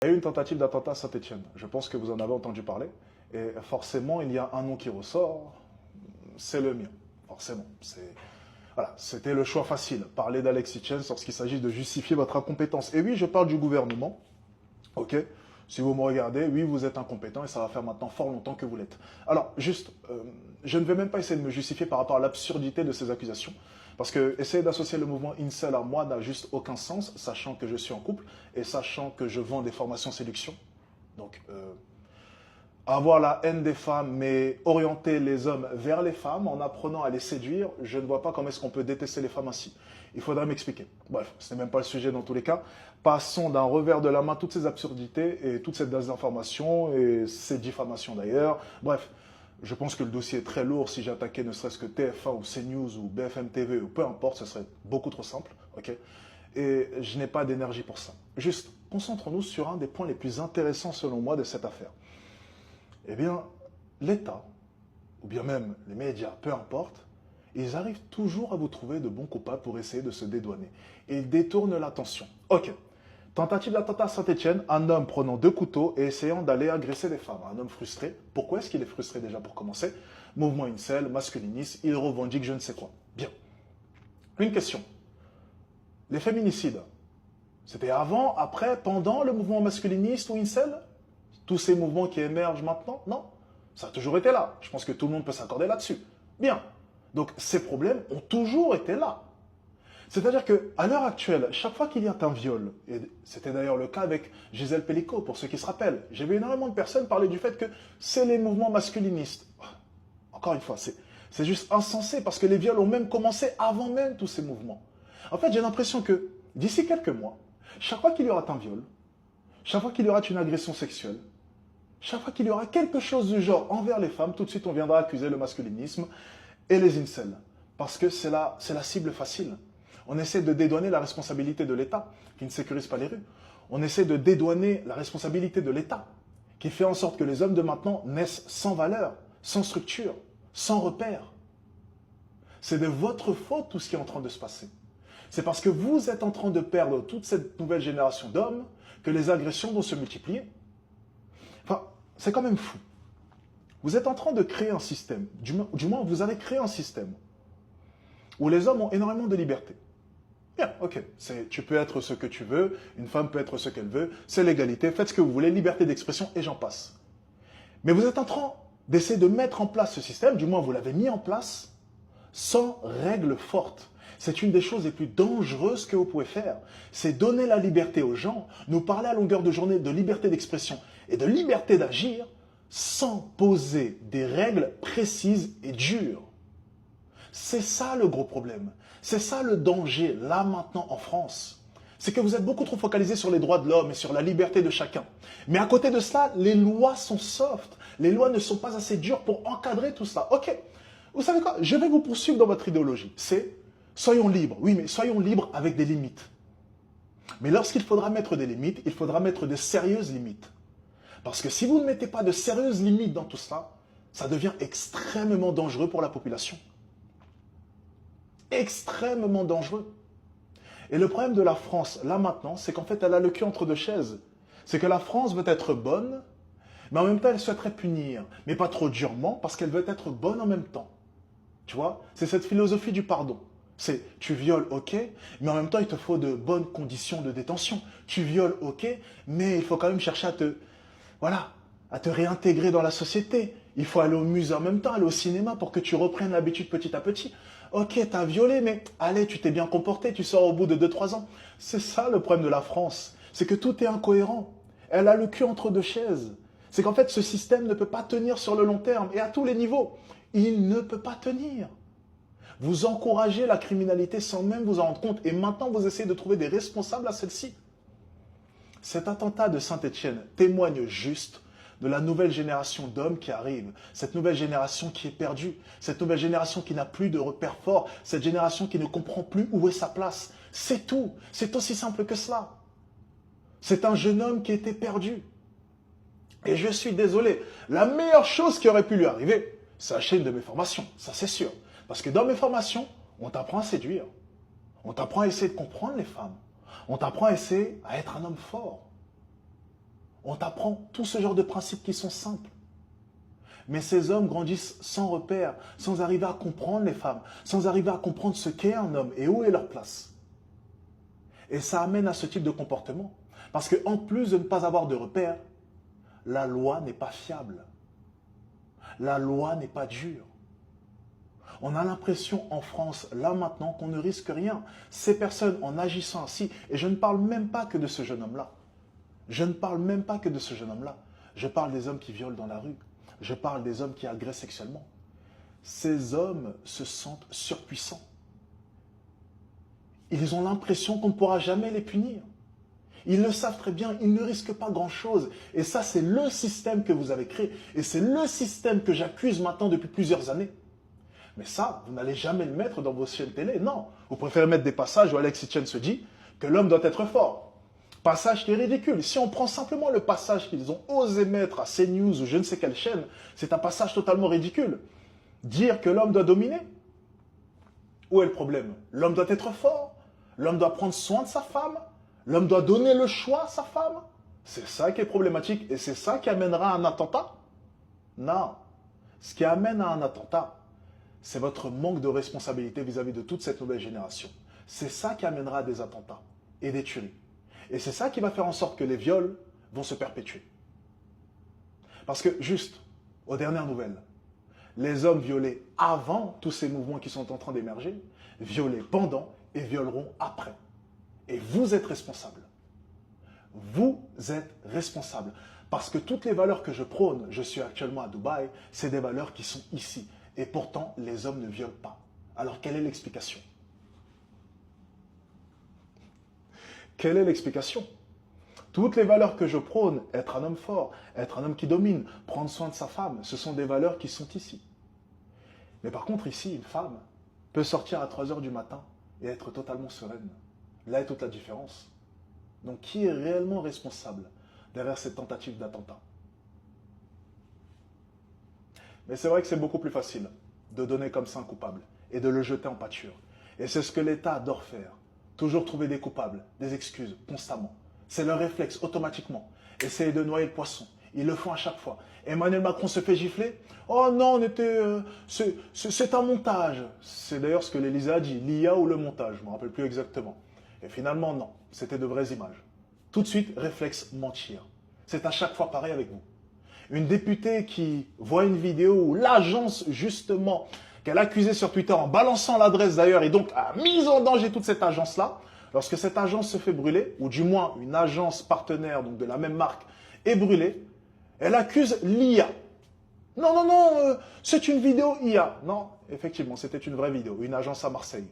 Il y a eu une tentative d'attentat à Saint-Étienne. Je pense que vous en avez entendu parler. Et forcément, il y a un nom qui ressort, c'est le mien. Forcément. Voilà, c'était le choix facile. Parler d'Alexis Tchens lorsqu'il s'agit de justifier votre incompétence. Et oui, je parle du gouvernement. Ok. Si vous me regardez, oui, vous êtes incompétent et ça va faire maintenant fort longtemps que vous l'êtes. Alors, juste, je ne vais même pas essayer de me justifier par rapport à l'absurdité de ces accusations. Parce que essayer d'associer le mouvement Incel à moi n'a juste aucun sens, sachant que je suis en couple et sachant que je vends des formations séduction. Donc, avoir la haine des femmes, mais orienter les hommes vers les femmes en apprenant à les séduire, je ne vois pas comment est-ce qu'on peut détester les femmes ainsi. Il faudrait m'expliquer. Bref, ce n'est même pas le sujet dans tous les cas. Passons d'un revers de la main toutes ces absurdités et toute cette désinformation et ces diffamations d'ailleurs. Bref, je pense que le dossier est très lourd. Si j'attaquais ne serait-ce que TF1 ou CNews ou BFM TV ou peu importe, ce serait beaucoup trop simple. Ok. Et je n'ai pas d'énergie pour ça. Juste, concentrons-nous sur un des points les plus intéressants selon moi de cette affaire. Eh bien, l'État, ou bien même les médias, peu importe, ils arrivent toujours à vous trouver de bons coupables pour essayer de se dédouaner. Et ils détournent l'attention. Ok. Tentative d'attentat à Saint-Étienne, un homme prenant 2 couteaux et essayant d'aller agresser des femmes. Un homme frustré. Pourquoi est-ce qu'il est frustré déjà pour commencer? Mouvement incel, masculiniste, il revendique je ne sais quoi. Bien. Une question. Les féminicides, c'était avant, après, pendant le mouvement masculiniste ou incel? Tous ces mouvements qui émergent maintenant? Non. Ça a toujours été là. Je pense que tout le monde peut s'accorder là-dessus. Bien. Donc ces problèmes ont toujours été là. C'est-à-dire qu'à l'heure actuelle, chaque fois qu'il y a un viol, et c'était d'ailleurs le cas avec Gisèle Pelicot, pour ceux qui se rappellent, j'ai vu énormément de personnes parler du fait que c'est les mouvements masculinistes. Encore une fois, c'est juste insensé, parce que les viols ont même commencé avant même tous ces mouvements. En fait, j'ai l'impression que d'ici quelques mois, chaque fois qu'il y aura un viol, chaque fois qu'il y aura une agression sexuelle, chaque fois qu'il y aura quelque chose du genre envers les femmes, tout de suite on viendra accuser le masculinisme et les incels. Parce que c'est la cible facile. On essaie de dédouaner la responsabilité de l'État, qui ne sécurise pas les rues. On essaie de dédouaner la responsabilité de l'État, qui fait en sorte que les hommes de maintenant naissent sans valeur, sans structure, sans repère. C'est de votre faute tout ce qui est en train de se passer. C'est parce que vous êtes en train de perdre toute cette nouvelle génération d'hommes que les agressions vont se multiplier. Enfin, c'est quand même fou. Vous êtes en train de créer un système, du moins vous allez créer un système où les hommes ont énormément de liberté. Bien, ok, tu peux être ce que tu veux, une femme peut être ce qu'elle veut, c'est l'égalité, faites ce que vous voulez, liberté d'expression et j'en passe. Mais vous êtes en train d'essayer de mettre en place ce système, du moins vous l'avez mis en place, sans règles fortes. C'est une des choses les plus dangereuses que vous pouvez faire. C'est donner la liberté aux gens, nous parler à longueur de journée de liberté d'expression et de liberté d'agir sans poser des règles précises et dures. C'est ça le gros problème. C'est ça le danger, là maintenant en France. C'est que vous êtes beaucoup trop focalisé sur les droits de l'homme et sur la liberté de chacun. Mais à côté de cela, les lois sont soft. Les lois ne sont pas assez dures pour encadrer tout cela. Ok, vous savez quoi? Je vais vous poursuivre dans votre idéologie. C'est soyons libres. Oui, mais soyons libres avec des limites. Mais lorsqu'il faudra mettre des limites, il faudra mettre de sérieuses limites. Parce que si vous ne mettez pas de sérieuses limites dans tout cela, ça devient extrêmement dangereux pour la population. Extrêmement dangereux. Et le problème de la France, là maintenant, c'est qu'en fait, elle a le cul entre deux chaises. C'est que la France veut être bonne, mais en même temps, elle souhaiterait punir. Mais pas trop durement, parce qu'elle veut être bonne en même temps. Tu vois? C'est cette philosophie du pardon. C'est, tu violes, ok, mais en même temps, il te faut de bonnes conditions de détention. Tu violes, ok, mais il faut quand même chercher à te réintégrer dans la société. Il faut aller au musée en même temps, aller au cinéma pour que tu reprennes l'habitude petit à petit. Ok, t'as violé, mais allez, tu t'es bien comporté, tu sors au bout de 2-3 ans. C'est ça le problème de la France. C'est que tout est incohérent. Elle a le cul entre deux chaises. C'est qu'en fait, ce système ne peut pas tenir sur le long terme et à tous les niveaux. Il ne peut pas tenir. Vous encouragez la criminalité sans même vous en rendre compte et maintenant vous essayez de trouver des responsables à celle-ci. Cet attentat de Saint-Étienne témoigne juste de la nouvelle génération d'hommes qui arrive, cette nouvelle génération qui est perdue, cette nouvelle génération qui n'a plus de repères forts, cette génération qui ne comprend plus où est sa place. C'est tout, c'est aussi simple que cela. C'est un jeune homme qui était perdu. Et je suis désolé, la meilleure chose qui aurait pu lui arriver, c'est la chaîne de mes formations, ça c'est sûr. Parce que dans mes formations, on t'apprend à séduire, on t'apprend à essayer de comprendre les femmes, on t'apprend à essayer à être un homme fort. On t'apprend tout ce genre de principes qui sont simples. Mais ces hommes grandissent sans repère, sans arriver à comprendre les femmes, sans arriver à comprendre ce qu'est un homme et où est leur place. Et ça amène à ce type de comportement. Parce qu'en plus de ne pas avoir de repère, la loi n'est pas fiable. La loi n'est pas dure. On a l'impression en France, là maintenant, qu'on ne risque rien. Ces personnes, en agissant ainsi, et je ne parle même pas que de ce jeune homme-là. Je ne parle même pas que de ce jeune homme-là. Je parle des hommes qui violent dans la rue. Je parle des hommes qui agressent sexuellement. Ces hommes se sentent surpuissants. Ils ont l'impression qu'on ne pourra jamais les punir. Ils le savent très bien, ils ne risquent pas grand-chose. Et ça, c'est le système que vous avez créé. Et c'est le système que j'accuse maintenant depuis plusieurs années. Mais ça, vous n'allez jamais le mettre dans vos chaînes télé. Non, vous préférez mettre des passages où Alexis Chen se dit que l'homme doit être fort. Passage qui est ridicule. Si on prend simplement le passage qu'ils ont osé mettre à CNews ou je ne sais quelle chaîne, c'est un passage totalement ridicule. Dire que l'homme doit dominer. Où est le problème? L'homme doit être fort. L'homme doit prendre soin de sa femme. L'homme doit donner le choix à sa femme. C'est ça qui est problématique et c'est ça qui amènera à un attentat? Non. Ce qui amène à un attentat, c'est votre manque de responsabilité vis-à-vis de toute cette nouvelle génération. C'est ça qui amènera à des attentats et des tueries. Et c'est ça qui va faire en sorte que les viols vont se perpétuer. Parce que, juste, aux dernières nouvelles, les hommes violés avant tous ces mouvements qui sont en train d'émerger, violés pendant et violeront après. Et vous êtes responsable. Vous êtes responsable. Parce que toutes les valeurs que je prône, je suis actuellement à Dubaï, c'est des valeurs qui sont ici. Et pourtant, les hommes ne violent pas. Alors, quelle est l'explication? Quelle est l'explication? Toutes les valeurs que je prône, être un homme fort, être un homme qui domine, prendre soin de sa femme, ce sont des valeurs qui sont ici. Mais par contre, ici, une femme peut sortir à 3 heures du matin et être totalement sereine. Là est toute la différence. Donc, qui est réellement responsable derrière cette tentative d'attentat? Mais c'est vrai que c'est beaucoup plus facile de donner comme ça un coupable et de le jeter en pâture. Et c'est ce que l'État adore faire. Toujours trouver des coupables, des excuses, constamment. C'est leur réflexe, automatiquement. Essayer de noyer le poisson. Ils le font à chaque fois. Emmanuel Macron se fait gifler. Oh non, c'est un montage. C'est d'ailleurs ce que l'Élysée a dit, l'IA ou le montage, je ne me rappelle plus exactement. Et finalement, non, c'était de vraies images. Tout de suite, réflexe mentir. C'est à chaque fois pareil avec vous. Une députée qui voit une vidéo où l'agence, justement, qu'elle accusait sur Twitter en balançant l'adresse d'ailleurs et donc a mis en danger toute cette agence-là, lorsque cette agence se fait brûler, ou du moins une agence partenaire donc de la même marque est brûlée, elle accuse l'IA. Non, non, non, c'est une vidéo IA. Non, effectivement, c'était une vraie vidéo, une agence à Marseille.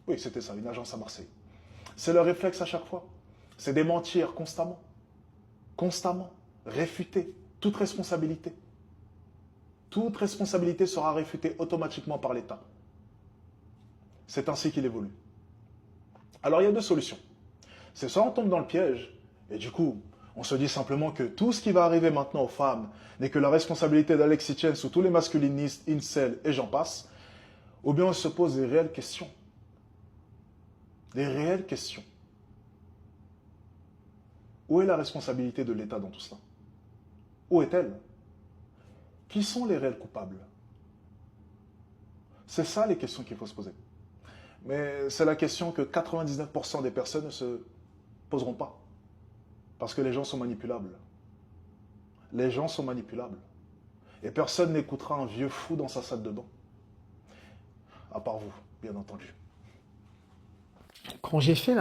Oui, c'était ça, une agence à Marseille. C'est le réflexe à chaque fois. C'est de mentir constamment. Constamment. Réfuter toute responsabilité. Toute responsabilité sera réfutée automatiquement par l'État. C'est ainsi qu'il évolue. Alors il y a deux solutions. C'est soit on tombe dans le piège, et du coup, on se dit simplement que tout ce qui va arriver maintenant aux femmes n'est que la responsabilité d'Alexis Chen ou tous les masculinistes, incel et j'en passe, ou bien on se pose des réelles questions. Des réelles questions. Où est la responsabilité de l'État dans tout cela? Où est-elle? Qui sont les réels coupables? C'est ça les questions qu'il faut se poser. Mais c'est la question que 99% des personnes ne se poseront pas. Parce que les gens sont manipulables. Les gens sont manipulables. Et personne n'écoutera un vieux fou dans sa salle de bain. À part vous, bien entendu. Quand j'ai fait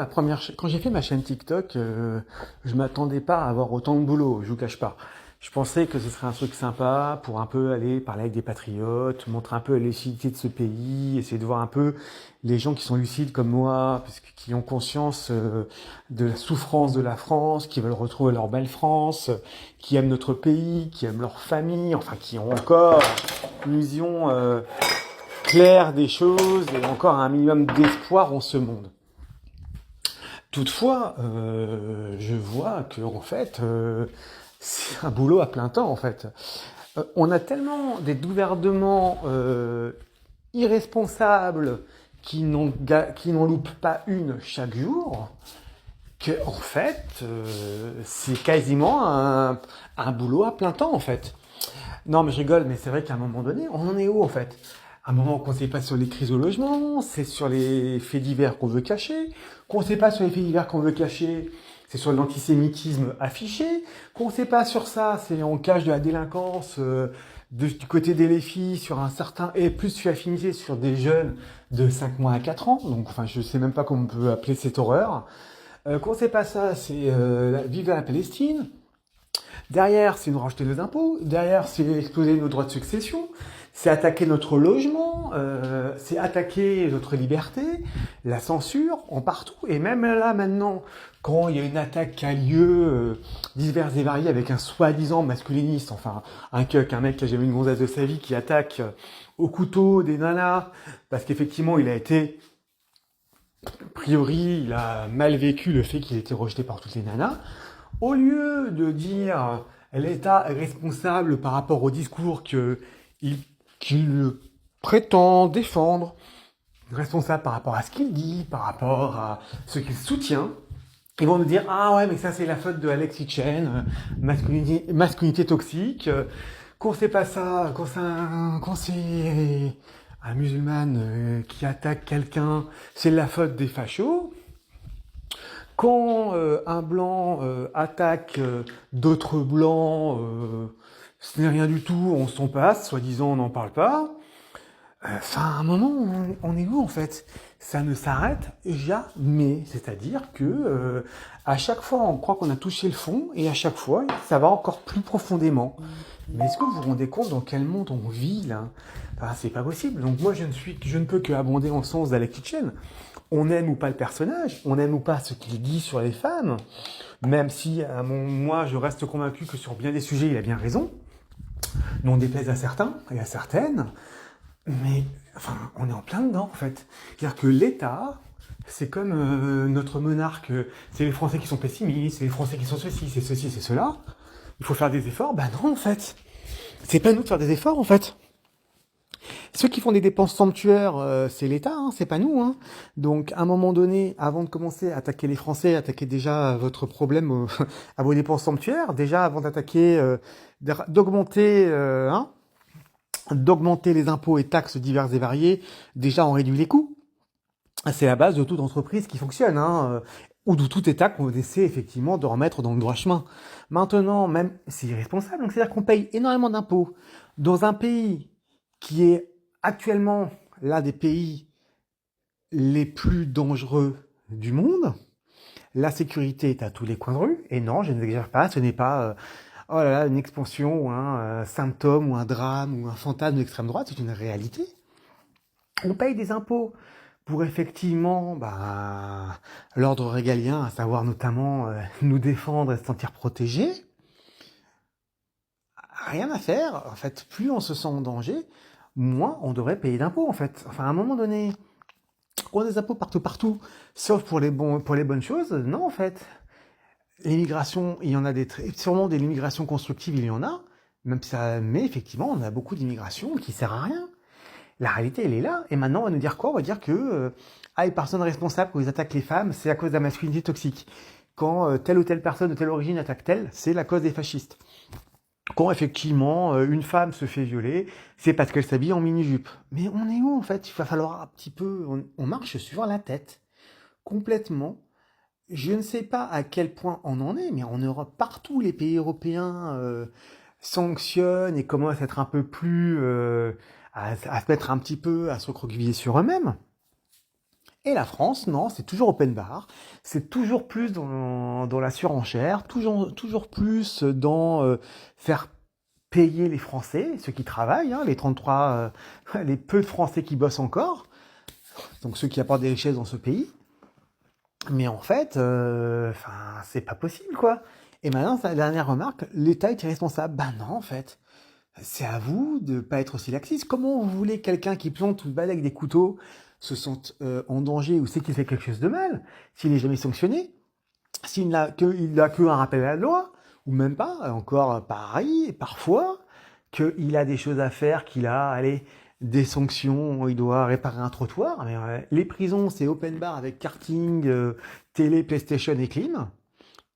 ma chaîne TikTok, je m'attendais pas à avoir autant de boulot, je vous cache pas. Je pensais que ce serait un truc sympa pour un peu aller parler avec des patriotes, montrer un peu la lucidité de ce pays, essayer de voir un peu les gens qui sont lucides comme moi, qui ont conscience de la souffrance de la France, qui veulent retrouver leur belle France, qui aiment notre pays, qui aiment leur famille, enfin qui ont encore une vision claire des choses et encore un minimum d'espoir en ce monde. Toutefois, je vois que en fait, c'est un boulot à plein temps en fait. On a tellement des gouvernements irresponsables qui n'en loupent pas une chaque jour que en fait, c'est quasiment un boulot à plein temps en fait. Non, mais je rigole, mais c'est vrai qu'à un moment donné, on en est où en fait? À un moment qu'on ne sait pas sur les crises au logement, c'est sur les faits divers qu'on veut cacher, qu'on ne sait pas sur les faits divers qu'on veut cacher, c'est sur l'antisémitisme affiché, qu'on ne sait pas sur ça, c'est on cache de la délinquance du côté des LFI sur un certain, et plus fait affinité sur des jeunes de 5 mois à 4 ans, donc enfin je sais même pas comment on peut appeler cette horreur. Qu'on ne sait pas ça, c'est vive la Palestine. Derrière, c'est nous racheter nos impôts. Derrière, c'est exploser nos droits de succession. C'est attaquer notre logement. C'est attaquer notre liberté. La censure, en partout. Et même là, maintenant, quand il y a une attaque qui a lieu, diverses et variées, avec un soi-disant masculiniste, enfin, un mec qui a jamais eu une gonzesse de sa vie, qui attaque au couteau des nanas, parce qu'effectivement, il a été, a priori, il a mal vécu le fait qu'il ait été rejeté par toutes les nanas. Au lieu de dire l'État est responsable par rapport au discours qu'il prétend défendre, responsable par rapport à ce qu'il dit, par rapport à ce qu'il soutient, ils vont nous dire ah ouais mais ça c'est la faute de Alex Hitchen, masculinité toxique, qu'on sait pas ça, quand c'est un musulman qui attaque quelqu'un, c'est la faute des fachos. Quand un blanc attaque d'autres blancs, ce n'est rien du tout, on s'en passe, soi-disant on n'en parle pas. Enfin, à un moment, on est où en fait? Ça ne s'arrête jamais. C'est-à-dire que à chaque fois, on croit qu'on a touché le fond, et à chaque fois, ça va encore plus profondément. Mais est-ce que vous vous rendez compte dans quel monde on vit là? Enfin, c'est pas possible. Donc moi, je ne peux que abonder en sens d'Alex Hitchen. On aime ou pas le personnage, on aime ou pas ce qu'il dit sur les femmes, même si moi je reste convaincu que sur bien des sujets il a bien raison, n'en déplaise à certains et à certaines, mais enfin on est en plein dedans en fait. C'est-à-dire que l'État, c'est comme notre monarque, c'est les Français qui sont pessimistes, c'est les Français qui sont ceci, c'est cela, il faut faire des efforts, ben non en fait, c'est pas nous de faire des efforts en fait. Ceux qui font des dépenses somptuaires, c'est l'État, hein, c'est pas nous. Hein. Donc, à un moment donné, avant de commencer à attaquer les Français, attaquez déjà votre problème à vos dépenses somptuaires. Déjà, avant d'attaquer, d'augmenter, d'augmenter les impôts et taxes diverses et variées, déjà on réduit les coûts. C'est la base de toute entreprise qui fonctionne, ou de tout État qu'on essaie effectivement de remettre dans le droit chemin. Maintenant, même, c'est irresponsable. Donc, c'est-à-dire qu'on paye énormément d'impôts dans un pays qui est actuellement l'un des pays les plus dangereux du monde. La sécurité est à tous les coins de rue. Et non, je n'exagère pas, ce n'est pas oh là là, une expansion ou un symptôme ou un drame ou un fantasme d'extrême droite, c'est une réalité. On paye des impôts pour effectivement l'ordre régalien, à savoir notamment nous défendre et se sentir protégés. Rien à faire. En fait, plus on se sent en danger, moins on devrait payer d'impôts en fait. Enfin, à un moment donné, on a des impôts partout, sauf pour les bonnes choses. Non, en fait. L'immigration, il y en a sûrement de l'immigration constructive, il y en a, mais effectivement, on a beaucoup d'immigration qui sert à rien. La réalité, elle est là. Et maintenant, on va nous dire quoi? On va dire que les personnes responsables quand ils attaquent les femmes, c'est à cause de la masculinité toxique. Quand telle ou telle personne de telle origine attaque telle, c'est la cause des fascistes. Quand effectivement une femme se fait violer, c'est parce qu'elle s'habille en mini-jupe. Mais on est où en fait? Il va falloir un petit peu... On marche sur la tête. Complètement. Je ne sais pas à quel point on en est, mais en Europe, partout les pays européens sanctionnent et commencent à être un peu plus... à se mettre un petit peu, à se recroqueviller sur eux-mêmes. Et la France, non, c'est toujours open bar, c'est toujours plus dans la surenchère, toujours plus dans faire payer les Français, ceux qui travaillent, les 33, les peu de Français qui bossent encore, donc ceux qui apportent des richesses dans ce pays. Mais en fait, c'est pas possible, quoi. Et maintenant, la dernière remarque, l'État est irresponsable. Ben non, en fait. C'est à vous de pas être aussi laxiste. Comment vous voulez quelqu'un qui plante ou balai avec des couteaux se sente en danger ou sait qu'il fait quelque chose de mal, s'il n'est jamais sanctionné, s'il n'a que un rappel à la loi, ou même pas, encore pareil, parfois, qu'il a des choses à faire, qu'il a, des sanctions, il doit réparer un trottoir. Mais les prisons, c'est open bar avec karting, télé, PlayStation et clim.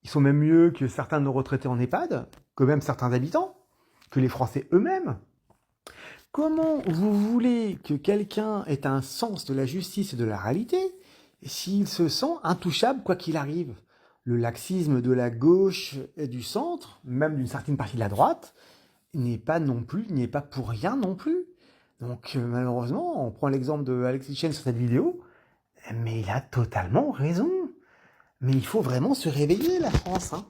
Ils sont même mieux que certains de nos retraités en EHPAD, que même certains habitants, que les Français eux-mêmes. Comment vous voulez que quelqu'un ait un sens de la justice et de la réalité s'il se sent intouchable quoi qu'il arrive? Le laxisme de la gauche et du centre, même d'une certaine partie de la droite, n'est pas pour rien non plus. Donc malheureusement, on prend l'exemple de Alexis Chen sur cette vidéo, mais il a totalement raison. Mais il faut vraiment se réveiller, la France, hein.